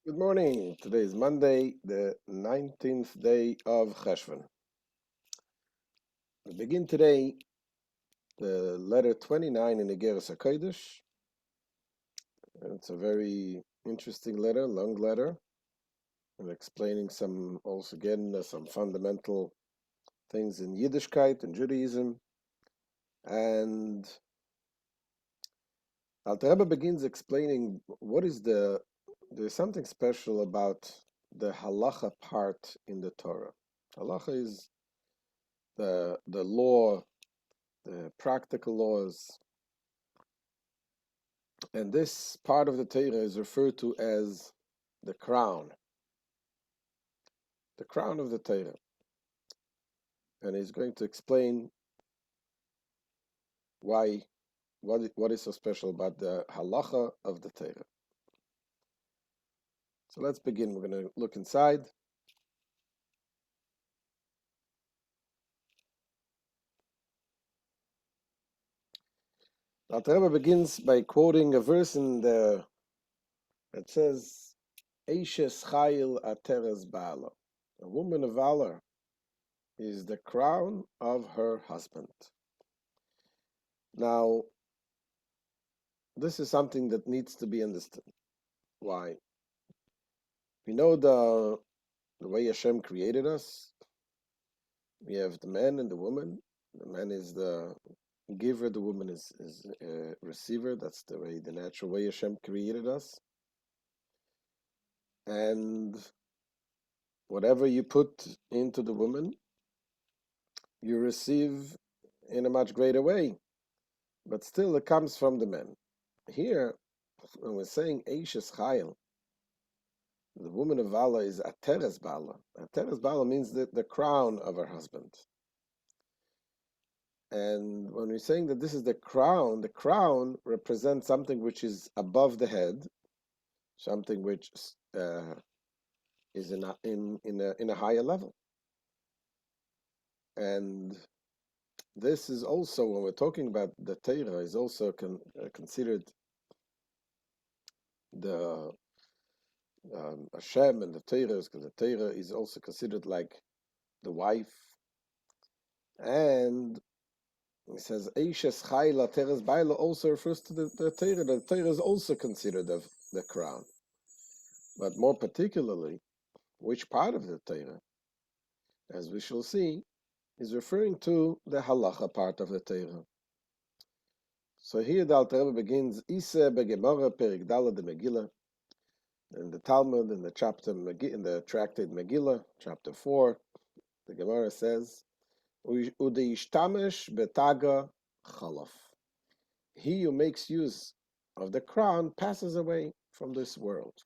Good morning. Today is Monday, the 19th day of Cheshvan. We begin today the letter 29 in Igeret Hakodesh. And it's a very interesting letter, long letter, and explaining some fundamental things in Yiddishkeit and Judaism. And Alter Rebbe begins explaining there's something special about the halacha part in the Torah. Halacha is the law, the practical laws, and this part of the Torah is referred to as the crown of the Torah. And he's going to explain what is so special about the halacha of the Torah. So let's begin. We're going to look inside. Now, the Rebbe begins by quoting a verse that says, Eishes Chayil Ateres Ba'ala. A woman of valor is the crown of her husband. Now, this is something that needs to be understood. Why? We know the way Hashem created us. We have the man and the woman. The man is the giver, the woman is a receiver. That's the natural way Hashem created us. And whatever you put into the woman, you receive in a much greater way. But still, it comes from the man. Here, when we're saying Eishes Chayil, the woman of Vala is Ateres Bala. Ateres Bala means the crown of her husband. And when we're saying that this is the crown represents something which is above the head, something which is in a higher level. And this is also, when we're talking about the Torah, is also considered the Hashem and the Torah, because the Torah is also considered like the wife. And it says Eishes Chayil Ateres Ba'ala also refers to the Torah. The Torah is also considered the crown. But more particularly, which part of the Torah, as we shall see, is referring to the halacha part of the Torah. So here the Alter Rebbe begins, Ise begemara perik daled de Megillah, in the Talmud, in the tractate Megillah, chapter 4, the Gemara says, Udeishtamesh betaga chalaf. He who makes use of the crown passes away from this world.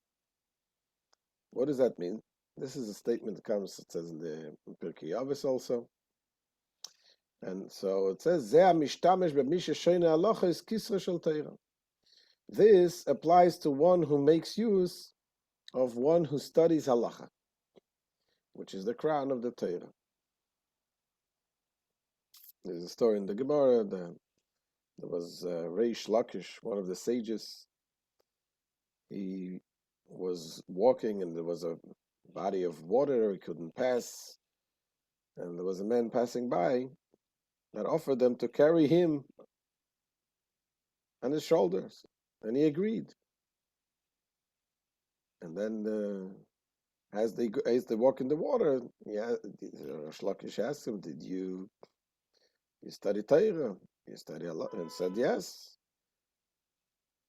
What does that mean? This is a statement that it says in the Pirkei Avos also. And so it says, this applies to one who makes use of one who studies halacha, which is the crown of the Torah. There's a story in the Gemara that there was Reish Lakish, one of the sages. He was walking and there was a body of water he couldn't pass. And there was a man passing by that offered them to carry him on his shoulders. And he agreed. And then as they walk in the water, Shlakish asked him, "Did you study Torah? You study a lot?" And said, "Yes."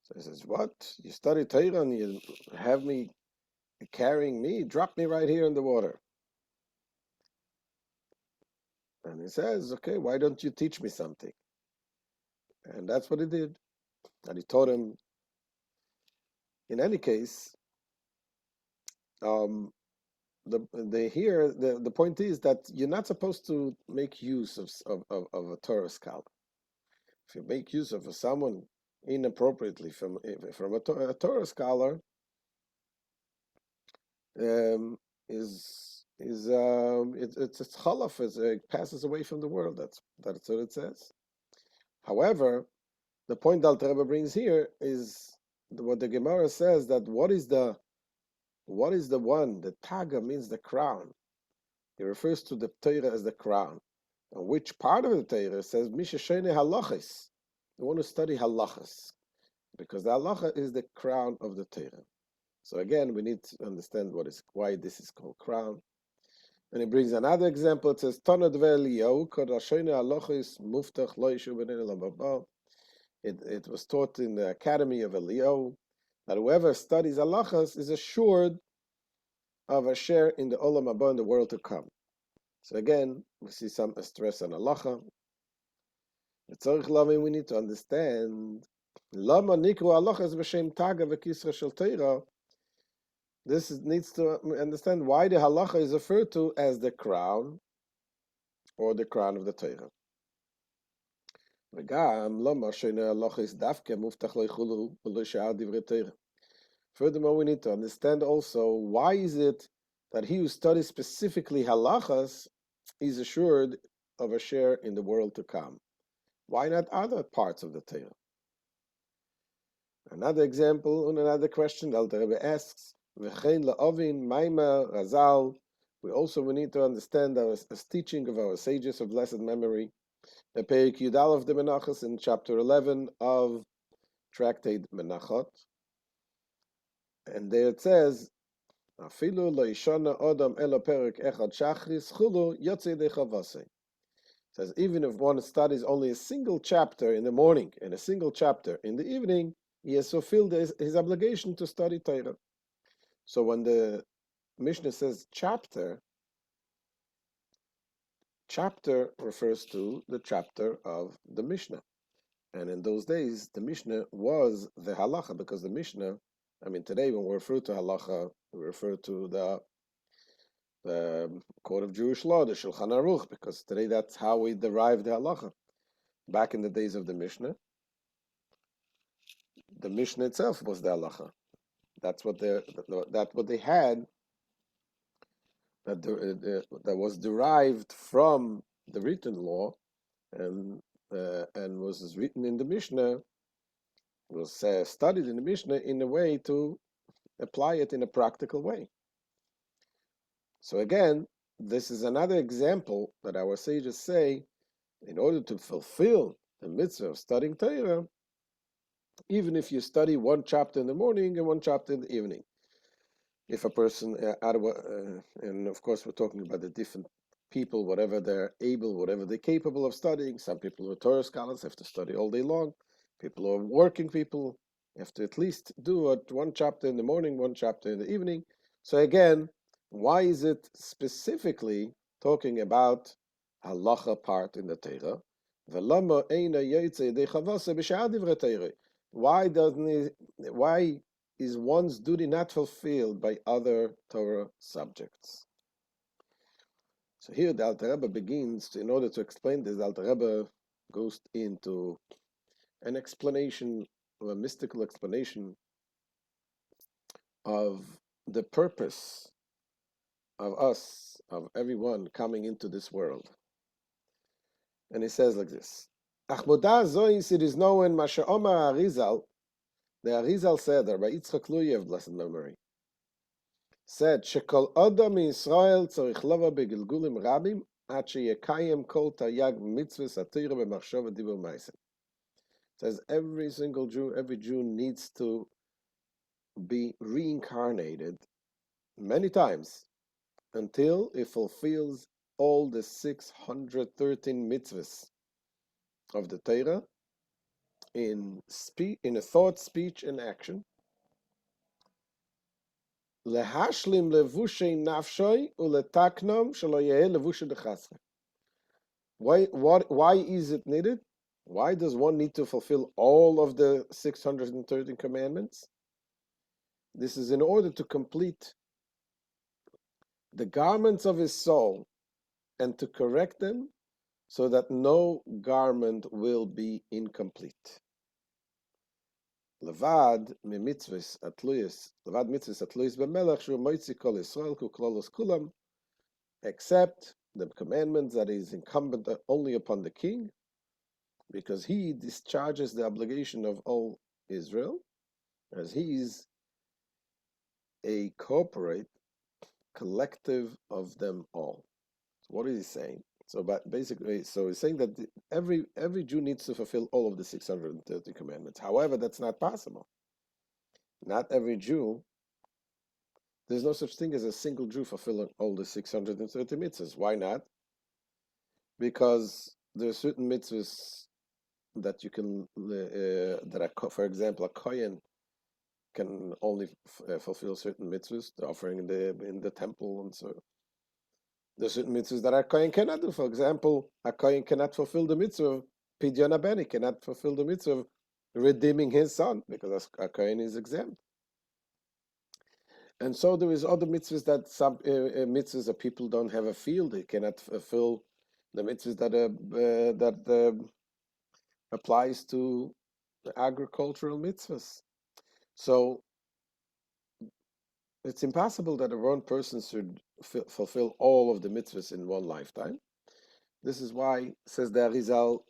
So he says, "What? You study Torah and you have me carrying me? Drop me right here in the water." And he says, "Okay, why don't you teach me something?" And that's what he did. And he taught him. In any case, the point is that you're not supposed to make use of a Torah scholar. If you make use of someone inappropriately from a Torah scholar, it's chalaf, it passes away from the world. That's what it says. However, the point Alter Rebbe brings here is what the Gemara says, that what is the what is the one? The Taga means the crown. He refers to the Torah as the crown. And which part of the Torah says, Misha Shene Halachis? You want to study halachas, because the halacha is the crown of the Torah. So again, we need to understand why this is called crown. And he brings another example. It says, it was taught in the academy of Eliyahu that whoever studies halachas is assured of a share in the olam haba, in the world to come. So again, we see some stress on halacha. We need to understand lama nikru halachas b'shem taga v'kisra shel Torah. This needs to understand why the halacha is referred to as the crown, or the crown of the Torah. Furthermore, we need to understand also why is it that he who studies specifically halachas is assured of a share in the world to come. Why not other parts of the Torah? Another example and another question the Alter Rebbe asks, V'chein la'ovin maimar razal. We need to understand as teaching of our sages of blessed memory, the Perik Yudal of the Menachos in chapter 11 of Tractate Menachot. And there it says, Afilu lo yishana odam elo perik echad shachris chulu yotzei dechavase. Says even if one studies only a single chapter in the morning and a single chapter in the evening, he has fulfilled his obligation to study Torah. So when the Mishnah says chapter refers to the chapter of the Mishnah. And in those days, the Mishnah was the halacha, because the Mishnah, today when we refer to halacha, we refer to the Code of Jewish Law, the Shulchan Aruch, because today that's how we derived the halacha. Back in the days of the Mishnah itself was the halacha. That's what they had. That was derived from the written law, and was written in the Mishnah. Was studied in the Mishnah in a way to apply it in a practical way. So again, this is another example that our sages say, in order to fulfill the mitzvah of studying Torah, even if you study one chapter in the morning and one chapter in the evening. If a person, and of course we're talking about the different people, whatever they're able, whatever they're capable of studying. Some people who are Torah scholars have to study all day long. People who are working people have to at least do one chapter in the morning, one chapter in the evening. So again, why is it specifically talking about halacha part in the Torah? Why is one's duty not fulfilled by other Torah subjects? So here the Alter Rebbe begins, in order to explain this, the Alter Rebbe goes into an explanation, or a mystical explanation, of the purpose of us, of everyone coming into this world. And he says like this, Achmodah zois, it is known, Masha Omar Arizal, the Arizal said, Rabbi Yitzchak Luye of blessed memory, said, Shekol Adam Yisrael tzarich lava begilgulim rabim ad sheyekayem kol tayag mitzvahs atira b'machshava dibur ma'aseh. Says every Jew needs to be reincarnated many times until it fulfills all the 613 mitzvahs of the Torah in a thought, speech, and action. Lehashlim levushay nafshoy uletaknom shelo yeheh levushay dechasre. Why is it needed? Why does one need to fulfill all of the 613 commandments? This is in order to complete the garments of his soul and to correct them so that no garment will be incomplete. Levad mitzvahs atluyis b'melech shu moitzi kol Yisrael kuklolos kulam, except the commandments that is incumbent only upon the king, because he discharges the obligation of all Israel, as he is a corporate collective of them all. So what is he saying? So, but basically, so he's saying that every Jew needs to fulfill all of the 630 commandments. However, that's not possible. Not every Jew. There's no such thing as a single Jew fulfilling all the 630 mitzvahs. Why not? Because there are certain mitzvahs that you can, that are, for example, a kohen can only fulfill certain mitzvahs, the offering in the temple, and so there are certain mitzvahs that a kohen cannot do. For example, a kohen cannot fulfill the mitzvah of pidyon habeni, cannot fulfill the mitzvah of redeeming his son, because a kohen is exempt. And so there is other mitzvahs that some mitzvahs that people don't have a field, they cannot fulfill the mitzvahs that applies to the agricultural mitzvahs. So it's impossible that one person should fulfill all of the mitzvahs in one lifetime. This is why, says the Arizal,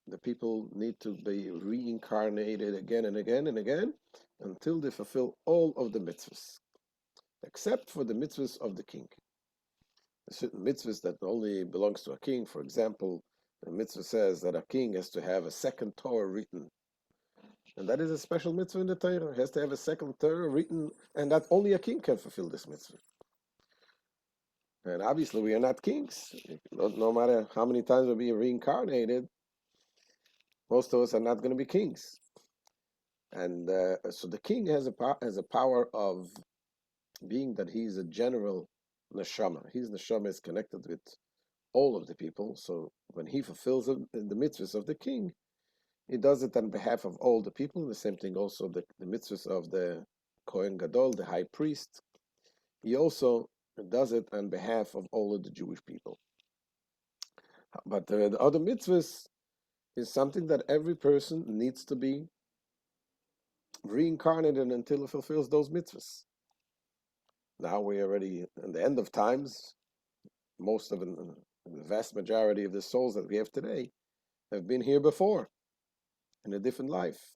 the people need to be reincarnated again and again and again until they fulfill all of the mitzvahs, except for the mitzvahs of the king. There are certain mitzvahs that only belongs to a king. For example, the mitzvah says that a king has to have a second Torah written. And that is a special mitzvah in the Torah. He has to have a second Torah written, and that only a king can fulfill this mitzvah. And obviously we are not kings. No matter how many times we'll be reincarnated, most of us are not going to be kings. And so the king has a power of being that he's a general neshama. His neshama is connected with all of the people. So when he fulfills the mitzvahs of the king, he does it on behalf of all the people. The same thing also the mitzvahs of the Kohen Gadol, the high priest. He also does it on behalf of all of the Jewish people. But the other mitzvahs is something that every person needs to be reincarnated until he fulfills those mitzvahs. Now we're already at the end of times. Most of the vast majority of the souls that we have today have been here before in a different life.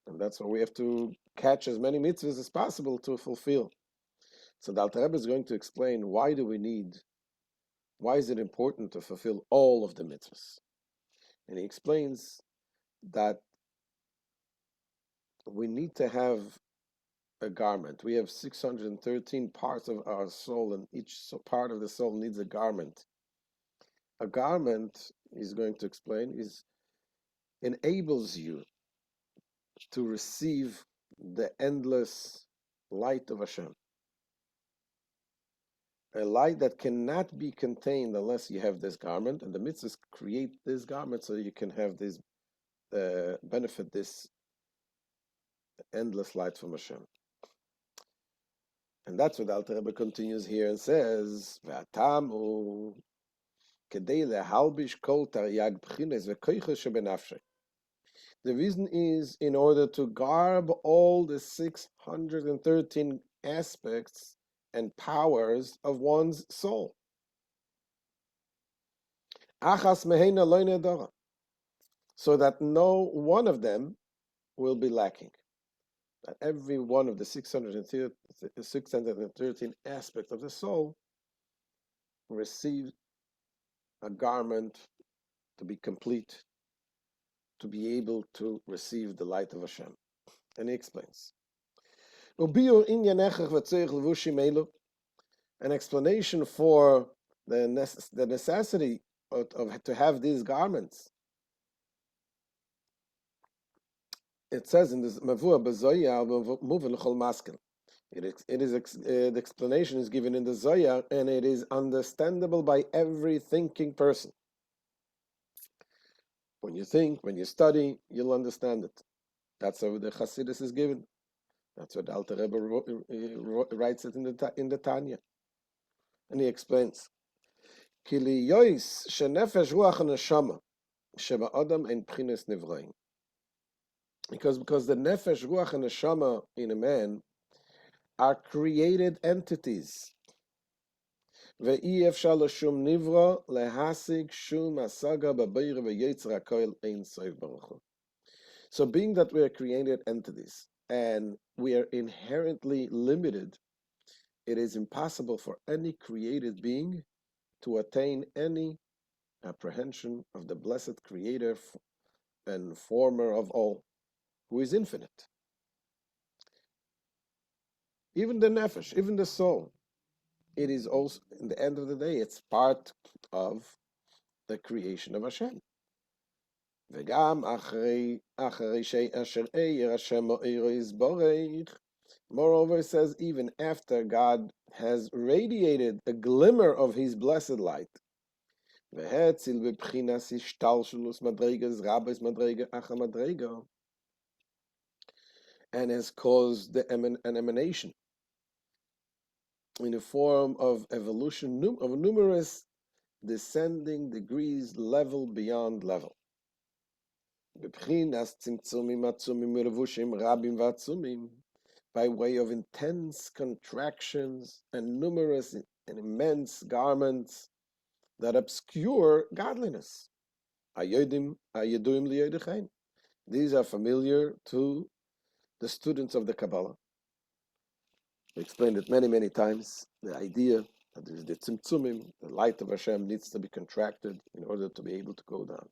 And that's why we have to catch as many mitzvahs as possible to fulfill. So the Alter Rebbe is going to explain why is it important to fulfill all of the mitzvahs. And he explains that we need to have a garment. We have 613 parts of our soul, and each part of the soul needs a garment. A garment, he's going to explain, enables you to receive the endless light of Hashem. A light that cannot be contained unless you have this garment, and the mitzvahs create this garment so you can have this benefit, this endless light from Hashem. And that's what Alter Rebbe continues here and says, "V'atamu kedei lehalbish kol taryag b'chines v'koiches shebenafshei." The reason is in order to garb all the 613 aspects and powers of one's soul. Achas meheina lo nedara, so that no one of them will be lacking. That every one of the 613 aspects of the soul receive a garment to be complete, to be able to receive the light of Hashem. And he explains. An explanation for the necessity of to have these garments. It says in this Mavua Bezoya Muvin Chol Maskel. The explanation is given in the Zoya, and it is understandable by every thinking person. When you think, when you study, you'll understand it. That's how the Chassidus is given. That's what Alter Rebbe writes it in the Tanya. And he explains, Kili yois shenefesh ruach neshama sheba adam ein pchines nivraim. Because the nefesh, ruach, and neshama in a man are created entities. Ve'i efshar l'shum nivra lehasig shum asaga b'beir v'yetzer hakoel ein sof baruch hu. So being that we are created entities, and we are inherently limited. It is impossible for any created being to attain any apprehension of the blessed Creator and Former of all, who is infinite. Even the nefesh, even the soul, it is also, in the end of the day, it's part of the creation of Hashem. Moreover, it says, even after God has radiated a glimmer of His blessed light, and has caused an emanation in the form of evolution of numerous descending degrees, level beyond level. By way of intense contractions and numerous and immense garments that obscure godliness. These are familiar to the students of the Kabbalah. We explained it many, many times. The idea that there is the tzimtzumim, the light of Hashem needs to be contracted in order to be able to go down.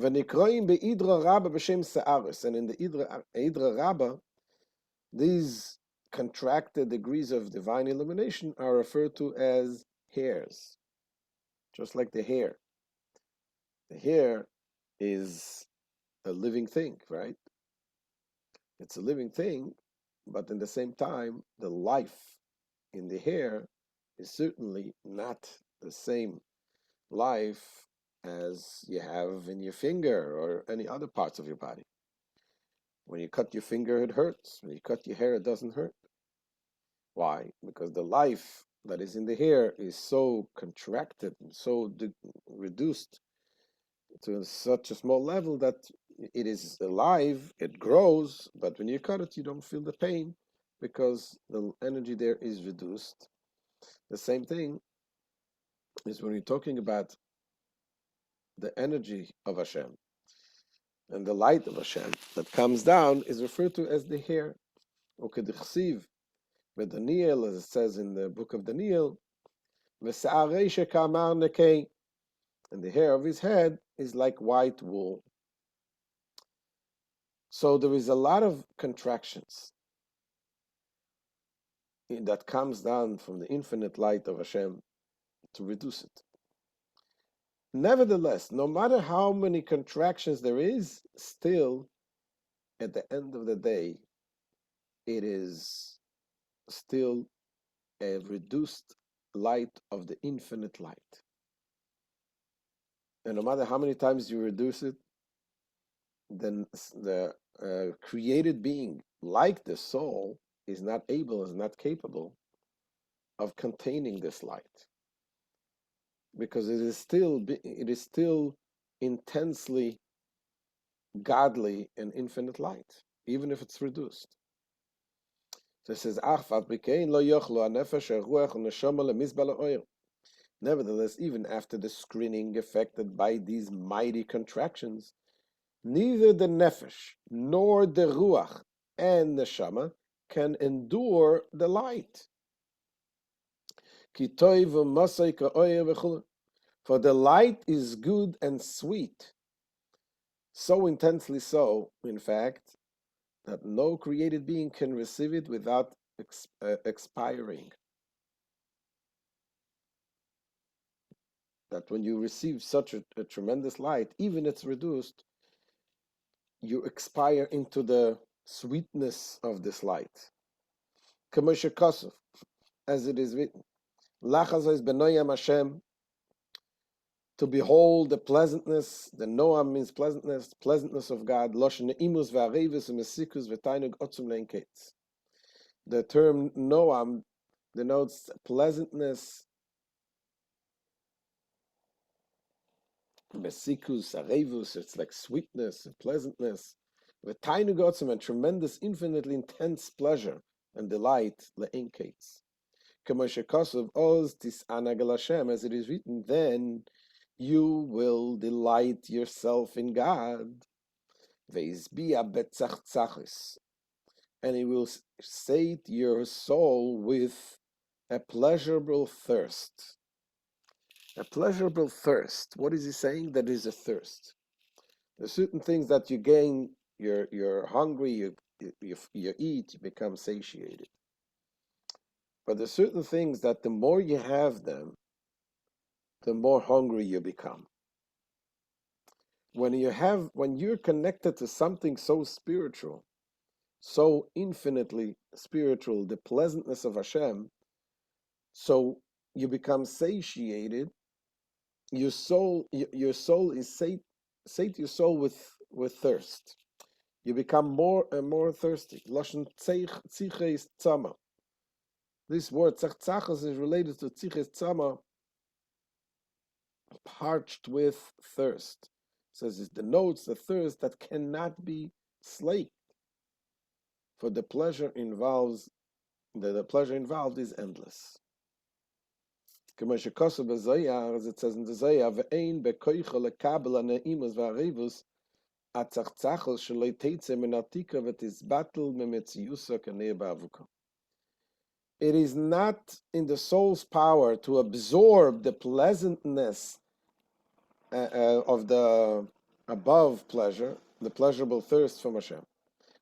And in the Idra Rabbah, these contracted degrees of divine illumination are referred to as hairs, just like the hair. The hair is a living thing, right? It's a living thing, but in the same time, the life in the hair is certainly not the same life as you have in your finger or any other parts of your body. When you cut your finger, it hurts. When you cut your hair, it doesn't hurt. Why? Because the life that is in the hair is so contracted and so reduced to such a small level that it is alive, it grows, but when you cut it, you don't feel the pain because the energy there is reduced. The same thing is when we're talking about the energy of Hashem and the light of Hashem that comes down is referred to as the hair. Ukedichsiv v'Daniel, as it says in the book of Daniel, v'sa'arei shekamar nekei, and the hair of his head is like white wool. So there is a lot of contractions that comes down from the infinite light of Hashem to reduce it. Nevertheless, no matter how many contractions there is, still, at the end of the day, it is still a reduced light of the infinite light. And no matter how many times you reduce it, then the created being, like the soul, is not capable of containing this light, because it is still intensely godly and infinite light, even if it's reduced. So it says, nevertheless, even after the screening affected by these mighty contractions, neither the nefesh nor the ruach and neshama can endure the light. For the light is good and sweet, so intensely so, in fact, that no created being can receive it without expiring. That when you receive such a tremendous light, even it's reduced, you expire into the sweetness of this light. As it is written, Lachazos benoyam Hashem, to behold the pleasantness. The Noam means pleasantness of God. Loshen imus v'arevis u'mesikus v'tainug otzum le'enketz. The term Noam denotes pleasantness, mesikus, arevus, it's like sweetness and pleasantness. V'tainug otzum, and tremendous, infinitely intense pleasure and delight, le'enketz. K'moshe Kosov oz tis'anag Hashem, as it is written, then you will delight yourself in God. Ve'izbia betzachtzachis, and he will sate your soul with a pleasurable thirst. A pleasurable thirst. What is he saying? That is a thirst. There's certain things that you gain. You're hungry. You eat. You become satiated. But there's certain things that the more you have them, the more hungry you become. When you're connected to something so spiritual, so infinitely spiritual, the pleasantness of Hashem, so you become satiated. Your soul is sate your soul with thirst. You become more and more thirsty. Lashon tziches tzama. This word tzachtzachas is related to tziches tzama, parched with thirst. It says it denotes the thirst that cannot be slaked. For the pleasure involved is endless. As it says in the Zohar, ve'ein bekoicha lekabel haneimus v'harevus atzachtzachos sheloi teitze min atika v'tizbatel memetziusa kanei ba'avuka. It is not in the soul's power to absorb the pleasantness of the above pleasure, the pleasurable thirst from Hashem,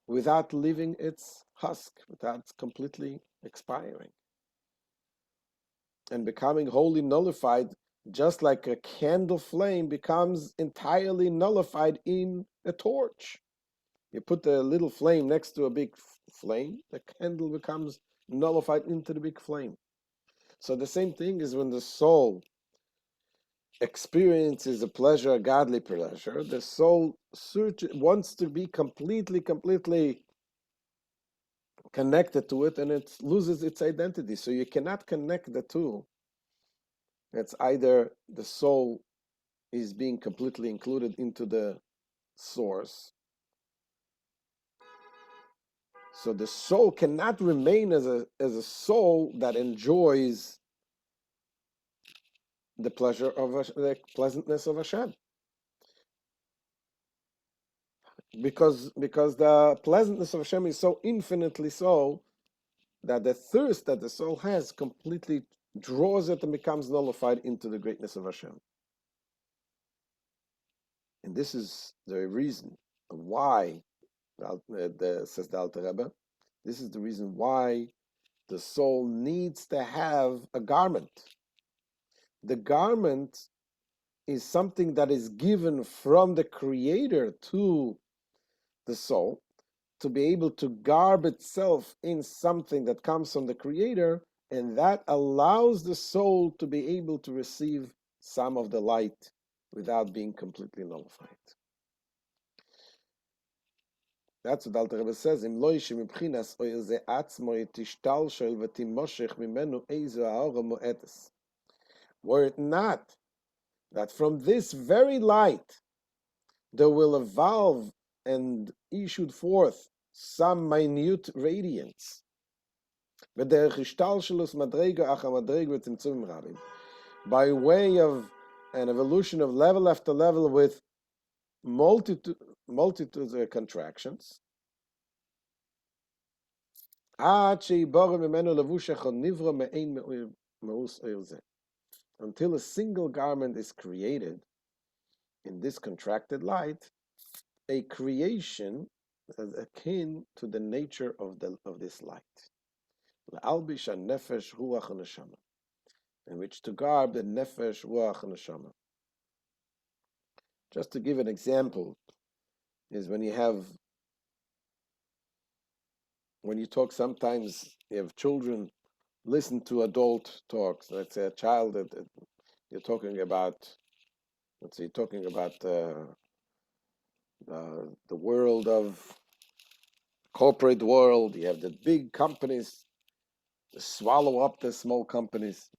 without leaving its husk, without completely expiring and becoming wholly nullified, just like a candle flame becomes entirely nullified in a torch. You put the little flame next to a big flame, the candle becomes nullified into the big flame. So the same thing is when the soul experiences a pleasure, a godly pleasure, the soul wants to be completely connected to it, and it loses its identity. So you cannot connect the two. It's either the soul is being completely included into the source. So the soul cannot remain as a soul that enjoys the pleasure of the pleasantness of Hashem. Because the pleasantness of Hashem is so infinitely so that the thirst that the soul has completely draws it and becomes nullified into the greatness of Hashem. And this is the reason why, says the Alter Rebbe, this is the reason why the soul needs to have a garment. The garment is something that is given from the Creator to the soul to be able to garb itself in something that comes from the Creator, and that allows the soul to be able to receive some of the light without being completely nullified. That's what Alter Rebbe says. Were it not that from this very light there will evolve and issued forth some minute radiance, by way of an evolution of level after level with multitudes of contractions, until a single garment is created in this contracted light, a creation that is akin to the nature of this light, in which to garb the nefesh, ruach, and neshama. Just to give an example, is when you talk, sometimes you have children listen to adult talks. Let's say a child that you're talking about, the world of corporate world. You have the big companies that swallow up the small companies,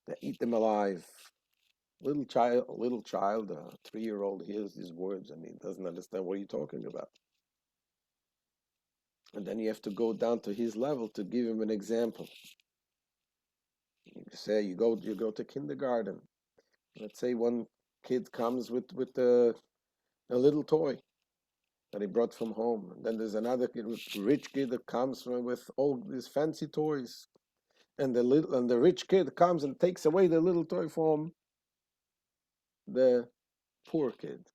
that eat them alive. Little child, a 3-year-old hears these words and he doesn't understand what you're talking about. And then you have to go down to his level to give him an example. You say you go to kindergarten. Let's say one kid comes with a little toy. that he brought from home. And then there's another kid, rich kid that comes with all these fancy toys, and the rich kid comes and takes away the little toy from the poor kid.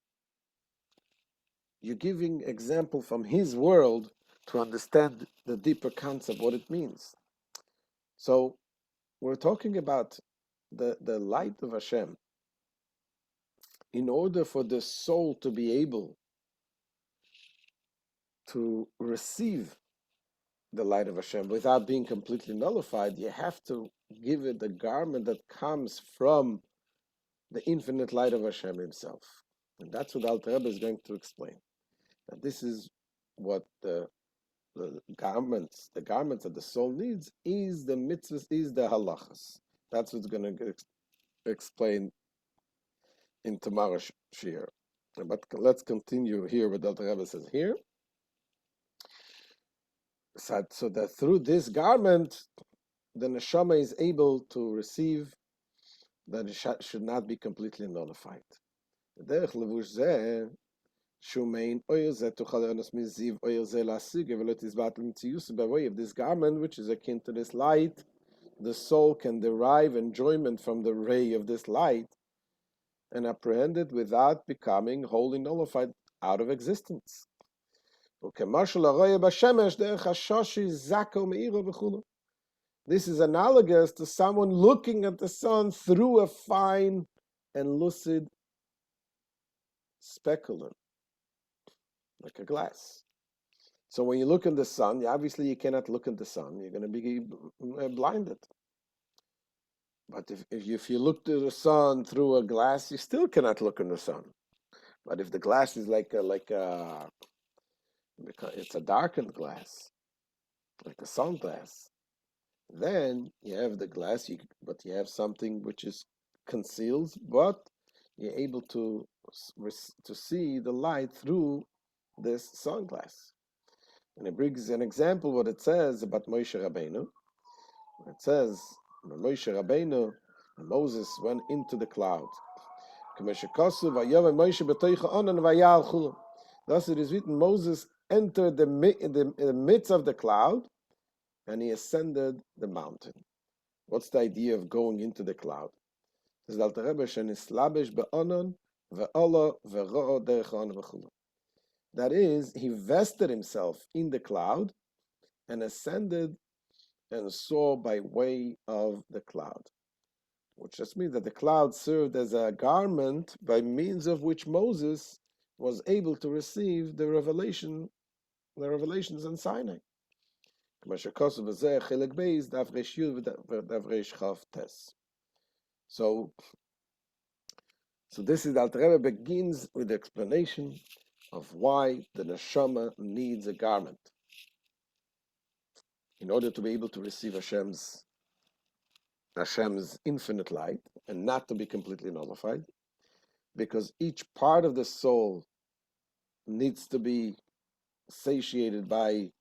You're giving example from his world to understand the deeper concept, what it means. So we're talking about the light of Hashem. In order for the soul to be able to receive the light of Hashem without being completely nullified, you have to give it the garment that comes from the infinite light of Hashem himself. And that's what Alter Rebbe is going to explain. And this is what the garments that the soul needs is the mitzvahs, is the halachas. That's what's going to explain in tomorrow's shir. But let's continue here what Alter Rebbe says here. So that through this garment, the neshama is able to receive that it should not be completely nullified. Derech levush zeh, shumein oyer zeh tuchal ernus miziv oyer zeh lasig velot izbat l'mtzius by way of this garment, which is akin to this light, the soul can derive enjoyment from the ray of this light and apprehend it without becoming wholly nullified out of existence. This is analogous to someone looking at the sun through a fine and lucid speculum, like a glass. So when you look in the sun, obviously you cannot look in the sun. You're going to be blinded. But if you look to the sun through a glass, you still cannot look in the sun. But if the glass is it's a darkened glass, like a sun glass, then you have the glass, but you have something which is concealed, but you're able to see the light through this sunglass. And it brings an example what it says about Moshe Rabbeinu. It says, Moshe Rabbeinu, Moses went into the cloud. Thus it is written, Moses entered the midst of the cloud, and he ascended the mountain. What's the idea of going into the cloud? That is, he vested himself in the cloud and ascended and saw by way of the cloud. Which just means that the cloud served as a garment by means of which Moses was able to receive the revelations on Sinai. So this is the Alter Rebbe begins with the explanation of why the neshama needs a garment in order to be able to receive Hashem's infinite light and not to be completely nullified, because each part of the soul needs to be satiated by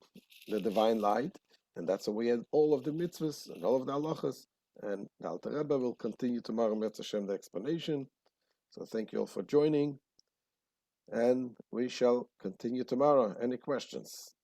the divine light, and that's why we had all of the mitzvahs and all of the halachas. And the Alter Rebbe will continue tomorrow, Metz Hashem, the explanation. So thank you all for joining, and we shall continue tomorrow. Any questions?